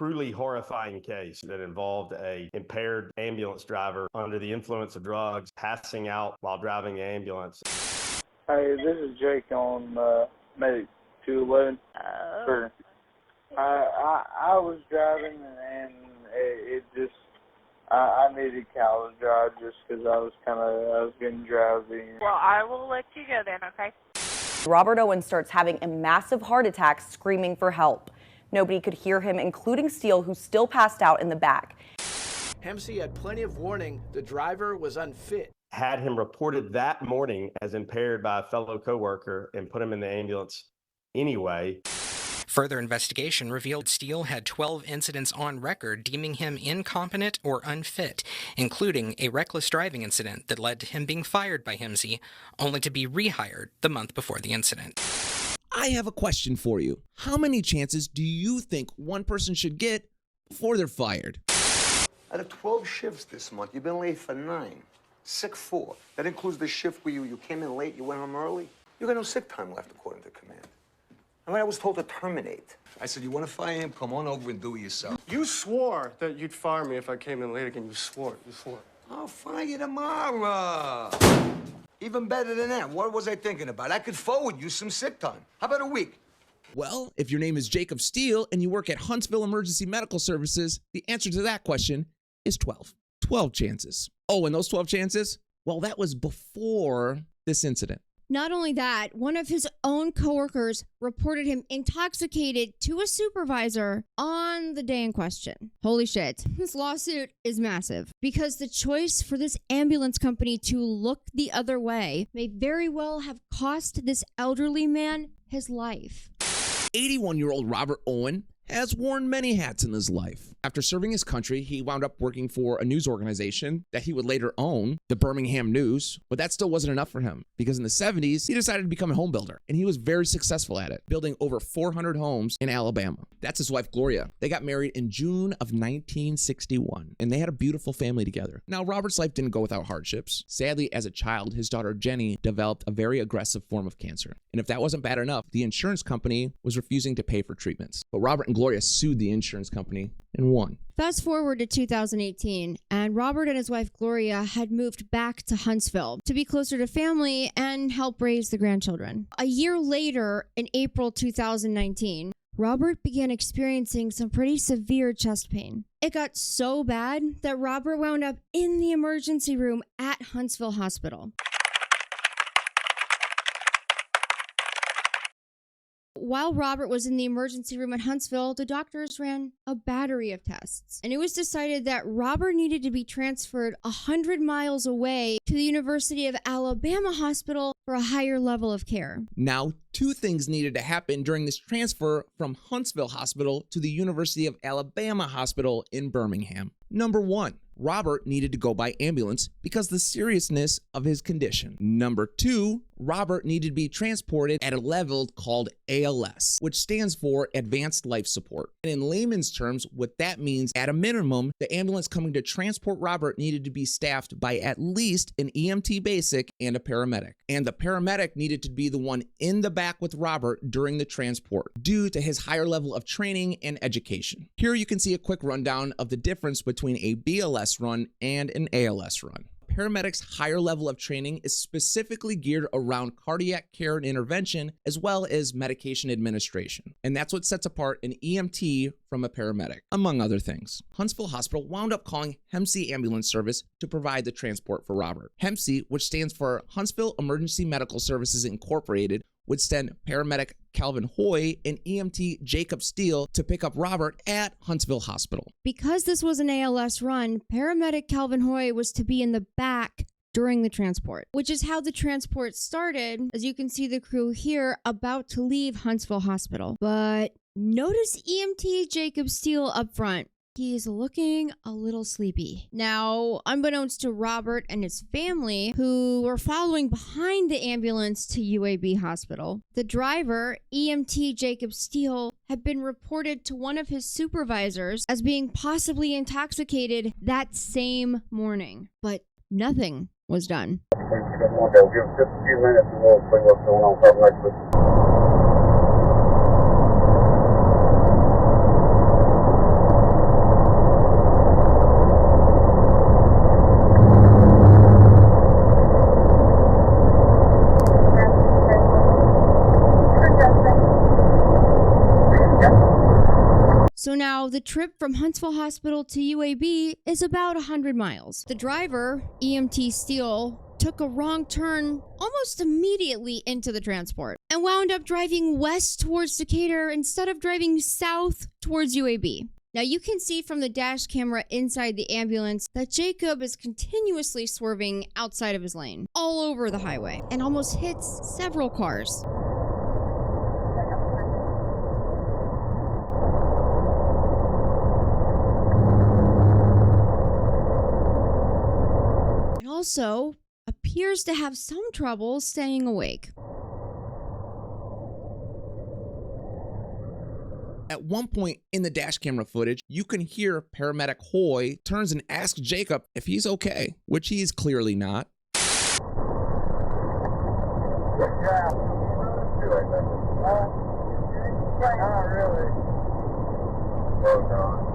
truly horrifying case that involved a impaired ambulance driver under the influence of drugs, passing out while driving the ambulance. Hey, this is Jake on Medic 211. Sure. I was driving and it just, I needed college drive just because I was getting drowsy. Well, I will let you go then, okay? Robert Owen starts having a massive heart attack, screaming for help. Nobody could hear him, including Steele, who still passed out in the back. Hempsey had plenty of warning. The driver was unfit. Had him reported that morning as impaired by a fellow coworker and put him in the ambulance anyway. Further investigation revealed Steele had 12 incidents on record deeming him incompetent or unfit, including a reckless driving incident that led to him being fired by Hempsey, only to be rehired the month before the incident. I have a question for you. How many chances do you think one person should get before they're fired? Out of 12 shifts this month, you've been late for 9. Sick 4. That includes the shift where you came in late, you went home early. You got no sick time left, according to command. I mean, I was told to terminate. I said, you want to fire him? Come on over and do it yourself. You swore that you'd fire me if I came in late again. You swore. I'll fire you tomorrow. Even better than that. What was I thinking about? I could forward you some sick time. How about a week? Well, if your name is Jacob Steele and you work at Huntsville Emergency Medical Services, the answer to that question is 12. 12 chances. Oh, and those 12 chances? Well, that was before this incident. Not only that, one of his own coworkers reported him intoxicated to a supervisor on the day in question. Holy shit. This lawsuit is massive because the choice for this ambulance company to look the other way may very well have cost this elderly man his life. 81-year-old Robert Owen has worn many hats in his life. After serving his country, he wound up working for a news organization that he would later own, the Birmingham News, but that still wasn't enough for him because in the 70s, he decided to become a home builder, and he was very successful at it, building over 400 homes in Alabama. That's his wife, Gloria. They got married in June of 1961, and they had a beautiful family together. Now, Robert's life didn't go without hardships. Sadly, as a child, his daughter, Jenny, developed a very aggressive form of cancer, and if that wasn't bad enough, the insurance company was refusing to pay for treatments. But Robert and Gloria sued the insurance company and won. Fast forward to 2018, and Robert and his wife Gloria had moved back to Huntsville to be closer to family and help raise the grandchildren. A year later, in April 2019, Robert began experiencing some pretty severe chest pain. It got so bad that Robert wound up in the emergency room at Huntsville Hospital. While Robert was in the emergency room at Huntsville, the doctors ran a battery of tests, and it was decided that Robert needed to be transferred 100 miles away to the University of Alabama Hospital for a higher level of care. Now, two things needed to happen during this transfer from Huntsville Hospital to the University of Alabama Hospital in Birmingham. Number one, Robert needed to go by ambulance because of the seriousness of his condition. Number two, Robert needed to be transported at a level called ALS, which stands for Advanced Life Support. And in layman's terms, what that means, at a minimum, the ambulance coming to transport Robert needed to be staffed by at least an EMT basic and a paramedic. And the paramedic needed to be the one in the back with Robert during the transport, due to his higher level of training and education. Here you can see a quick rundown of the difference between a BLS run and an ALS run. Paramedics' higher level of training is specifically geared around cardiac care and intervention, as well as medication administration. And that's what sets apart an EMT from a paramedic, among other things. Huntsville Hospital wound up calling Hempsey Ambulance Service to provide the transport for Robert. Hempsey, which stands for Huntsville Emergency Medical Services Incorporated, would send paramedic Calvin Hoy and EMT Jacob Steele to pick up Robert at Huntsville Hospital. Because this was an ALS run, paramedic Calvin Hoy was to be in the back during the transport, which is how the transport started. As you can see the crew here about to leave Huntsville Hospital. But notice EMT Jacob Steele up front. He's looking a little sleepy. Now, unbeknownst to Robert and his family, who were following behind the ambulance to UAB Hospital, the driver, EMT Jacob Steele, had been reported to one of his supervisors as being possibly intoxicated that same morning. But nothing was done. Okay, we'll give it just a few minutes and we'll see what's going on. Probably next week. So now the trip from Huntsville Hospital to UAB is about 100 miles. The driver, EMT Steele, took a wrong turn almost immediately into the transport and wound up driving west towards Decatur instead of driving south towards UAB. Now you can see from the dash camera inside the ambulance that Jacob is continuously swerving outside of his lane, all over the highway, and almost hits several cars. And also appears to have some trouble staying awake. At one point in the dash camera footage, you can hear paramedic Hoy turns and asks Jacob if he's okay, which he is clearly not. Yeah. Not really. Oh, no.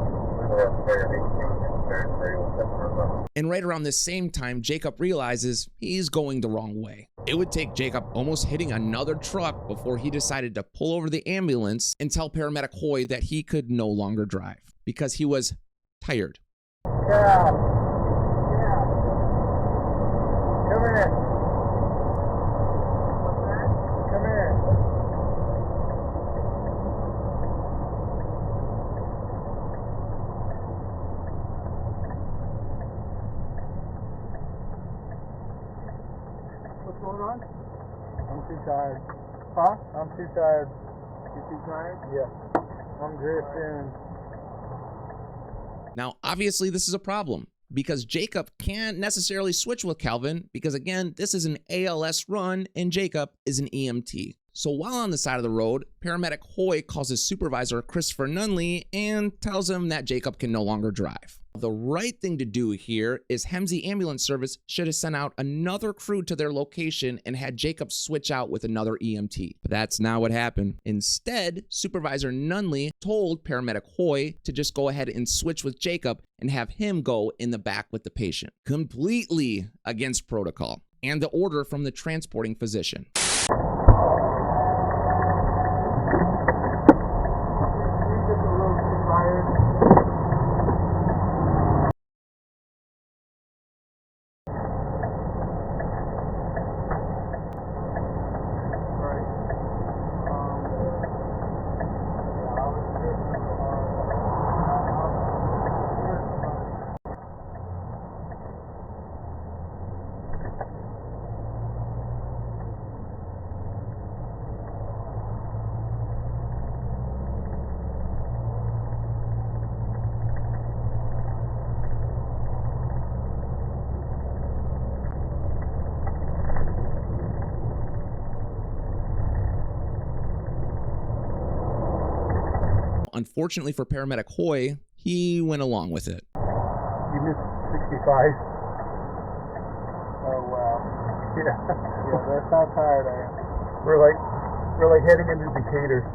And right around this same time, Jacob realizes he's going the wrong way. It would take Jacob almost hitting another truck before he decided to pull over the ambulance and tell paramedic Hoy that he could no longer drive because he was tired. Yeah. Come here. Come here. What's going on? I'm too tired. Huh? I'm too tired. You too tired? Yeah. I'm drifting. Now, obviously, this is a problem because Jacob can't necessarily switch with Calvin because, again, this is an ALS run and Jacob is an EMT. So while on the side of the road, paramedic Hoy calls his supervisor, Christopher Nunley, and tells him that Jacob can no longer drive. The right thing to do here is Hemsey Ambulance Service should have sent out another crew to their location and had Jacob switch out with another EMT. But that's not what happened. Instead, Supervisor Nunley told paramedic Hoy to just go ahead and switch with Jacob and have him go in the back with the patient. Completely against protocol and the order from the transporting physician. Unfortunately for paramedic Hoy, he went along with it. You missed 65. Oh, wow. Yeah. Yeah, that's how tired I am. We're like heading into Decatur.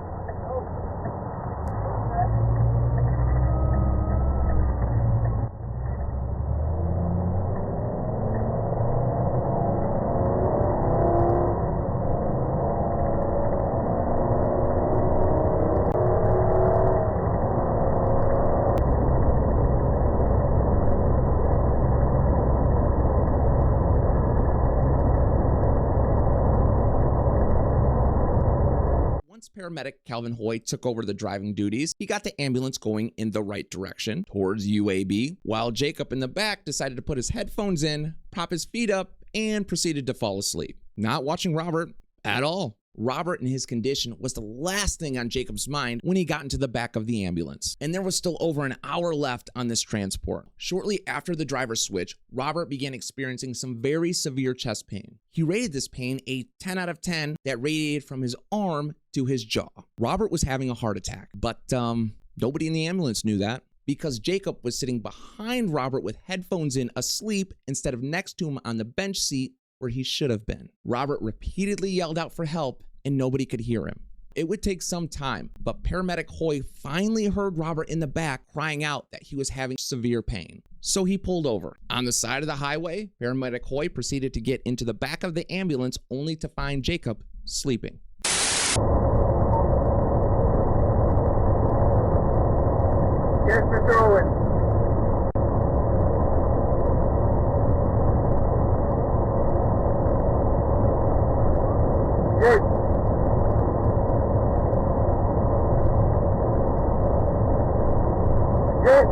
Paramedic Calvin Hoy took over the driving duties. He got the ambulance going in the right direction towards UAB, while Jacob in the back decided to put his headphones in, prop his feet up, and proceeded to fall asleep, not watching Robert at all. Robert and his condition was the last thing on Jacob's mind when he got into the back of the ambulance, and there was still over an hour left on this transport. Shortly after the driver switch, Robert began experiencing some very severe chest pain. He rated this pain a 10 out of 10 that radiated from his arm to his jaw. Robert was having a heart attack, but nobody in the ambulance knew that because Jacob was sitting behind Robert with headphones in, asleep, instead of next to him on the bench seat where he should have been. Robert repeatedly yelled out for help and nobody could hear him. It would take some time, but paramedic Hoy finally heard Robert in the back crying out that he was having severe pain. So he pulled over. On the side of the highway, paramedic Hoy proceeded to get into the back of the ambulance only to find Jacob sleeping. Robert Owen. Yes. Yes.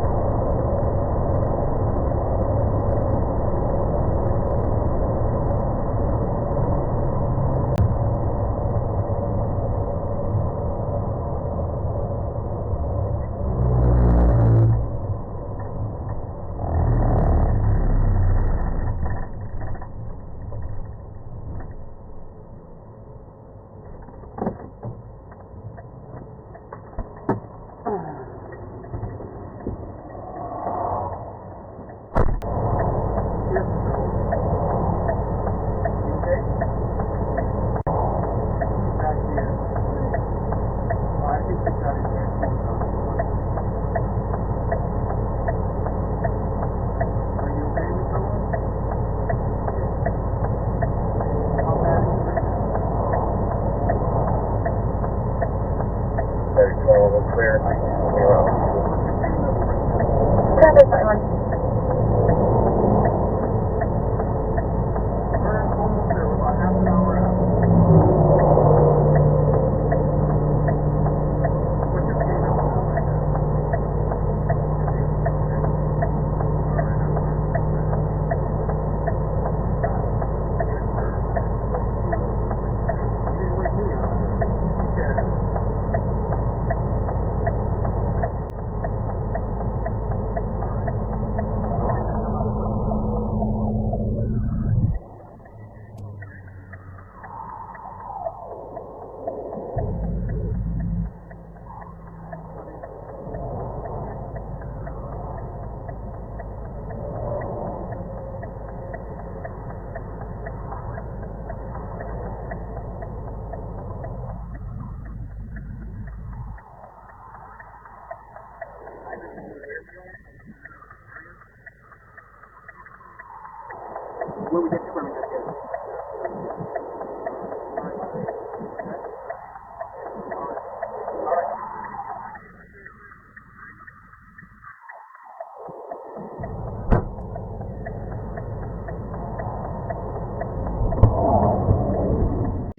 When we get to Birmingham,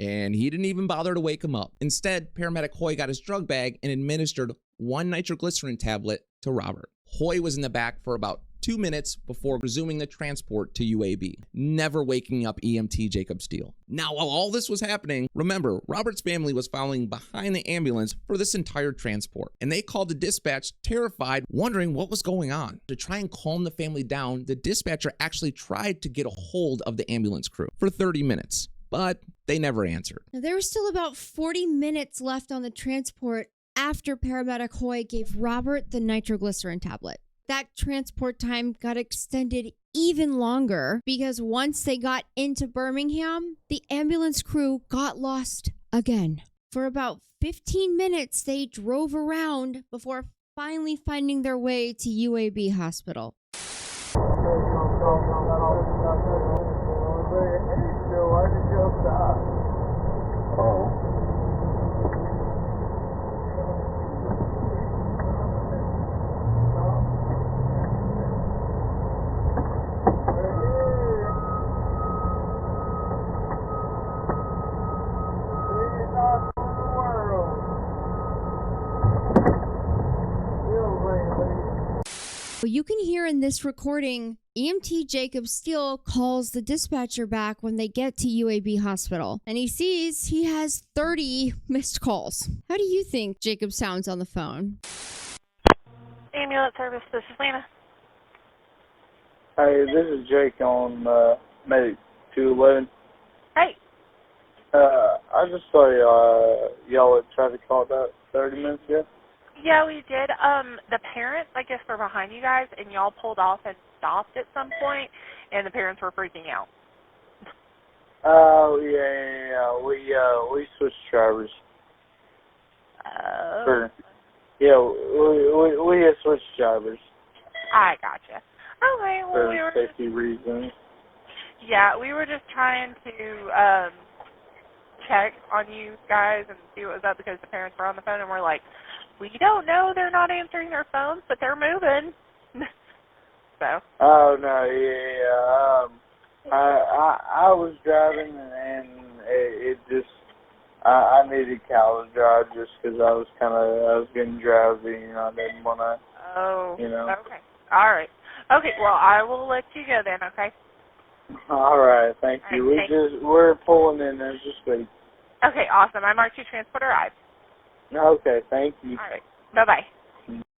And he didn't even bother to wake him up. Instead, paramedic Hoy got his drug bag and administered one nitroglycerin tablet to Robert. Hoy was in the back for about 2 minutes before resuming the transport to UAB, never waking up EMT Jacob Steele. Now, while all this was happening, remember, Robert's family was following behind the ambulance for this entire transport, and they called the dispatch terrified, wondering what was going on. To try and calm the family down, the dispatcher actually tried to get a hold of the ambulance crew for 30 minutes, but they never answered. Now, there was still about 40 minutes left on the transport after paramedic Hoy gave Robert the nitroglycerin tablet. That transport time got extended even longer because once they got into Birmingham, the ambulance crew got lost again. For about 15 minutes, they drove around before finally finding their way to UAB Hospital. You can hear in this recording, EMT Jacob Steele calls the dispatcher back when they get to UAB Hospital, and he sees he has 30 missed calls. How do you think Jacob sounds on the phone? Ambulance service, this is Lena. Hey, this is Jake on Medic 211. Hey. I just saw y'all had tried to call about 30 minutes ago. Yeah, we did. The parents, I guess, were behind you guys, and y'all pulled off and stopped at some point, and the parents were freaking out. Oh, yeah. We switched drivers. Oh. Yeah, we had switched drivers. I gotcha. Okay, well, we were safety reasons. Yeah, we were just trying to check on you guys and see what was up because the parents were on the phone, and we're like, we don't know. They're not answering their phones, but they're moving. So. Oh no, yeah. I was driving and it just I needed college drive just because I was getting drowsy and I didn't want to. Oh. You know. Okay. All right. Okay. Well, I will let you go then. Okay. All right. Thank you. All right, We're pulling in as we speak. Okay. Awesome. I marked you transport arrived. Okay. Thank you. All right. Bye-bye.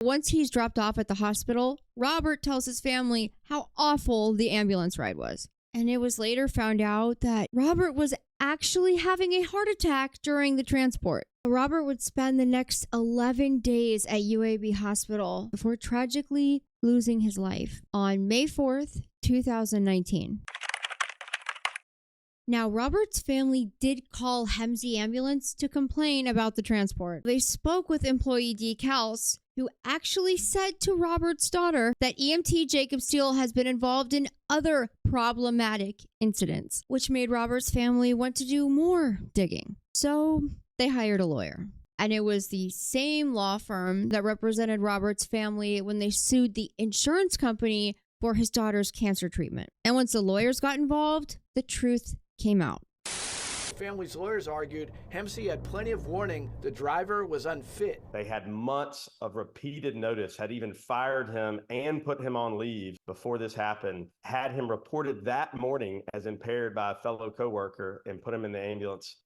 Once he's dropped off at the hospital, Robert tells his family how awful the ambulance ride was. And it was later found out that Robert was actually having a heart attack during the transport. Robert would spend the next 11 days at UAB Hospital before tragically losing his life on May 4th, 2019. Now, Robert's family did call Hemsey Ambulance to complain about the transport. They spoke with employee D. Kels, who actually said to Robert's daughter that EMT Jacob Steele has been involved in other problematic incidents, which made Robert's family want to do more digging. So they hired a lawyer. And it was the same law firm that represented Robert's family when they sued the insurance company for his daughter's cancer treatment. And once the lawyers got involved, the truth came out. Family's lawyers argued Hemsey had plenty of warning the driver was unfit. They had months of repeated notice, had even fired him and put him on leave before this happened, had him reported that morning as impaired by a fellow coworker and put him in the ambulance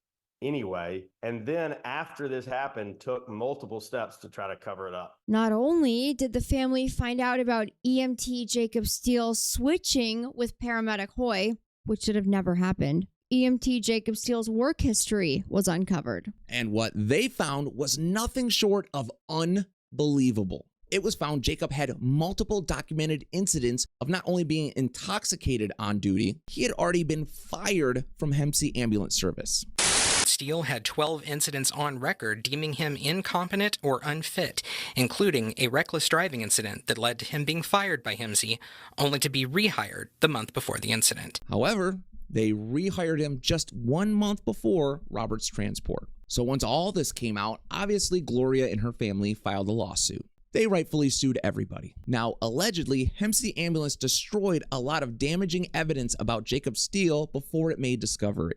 anyway. And then after this happened, took multiple steps to try to cover it up. Not only did the family find out about EMT Jacob Steele switching with paramedic Hoy, which should have never happened, EMT Jacob Steele's work history was uncovered. And what they found was nothing short of unbelievable. It was found Jacob had multiple documented incidents of not only being intoxicated on duty, he had already been fired from Hemsey Ambulance Service. Steele had 12 incidents on record deeming him incompetent or unfit, including a reckless driving incident that led to him being fired by Hemsey, only to be rehired the month before the incident. However, they rehired him just 1 month before Robert's transport. So once all this came out, obviously Gloria and her family filed a lawsuit. They rightfully sued everybody. Now, allegedly, Hemsey Ambulance destroyed a lot of damaging evidence about Jacob Steele before it made discovery.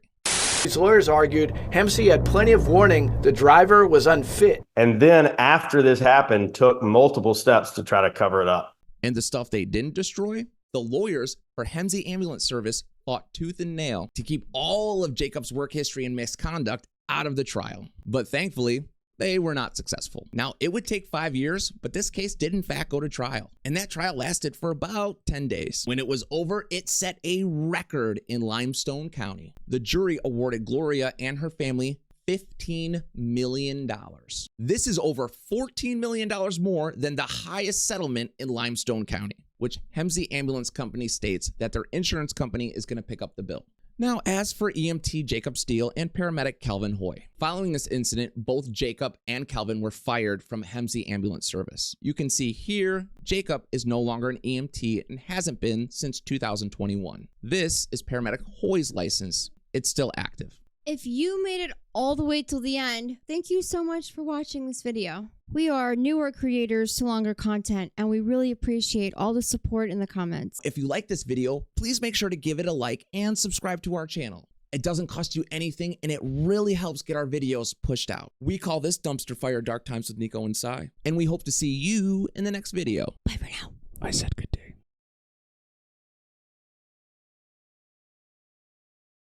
His lawyers argued Hemsey had plenty of warning the driver was unfit. And then after this happened, took multiple steps to try to cover it up. And the stuff they didn't destroy? The lawyers for Hemsey Ambulance Service fought tooth and nail to keep all of Jacob's work history and misconduct out of the trial. But thankfully, they were not successful. Now, it would take 5 years, but this case did in fact go to trial. And that trial lasted for about 10 days. When it was over, it set a record in Limestone County. The jury awarded Gloria and her family $15 million. This is over $14 million more than the highest settlement in Limestone County, which Hemsey Ambulance Company states that their insurance company is going to pick up the bill. Now, as for EMT Jacob Steele and paramedic Calvin Hoy, following this incident, both Jacob and Calvin were fired from Hemsey Ambulance Service. You can see here, Jacob is no longer an EMT and hasn't been since 2021. This is paramedic Hoy's license. It's still active. If you made it all the way till the end, thank you so much for watching this video. We are newer creators to longer content, and we really appreciate all the support in the comments. If you like this video, please make sure to give it a like and subscribe to our channel. It doesn't cost you anything, and it really helps get our videos pushed out. We call this Dumpster Fire Dark Times with Nico and Sai, and we hope to see you in the next video. Bye for now. I said good.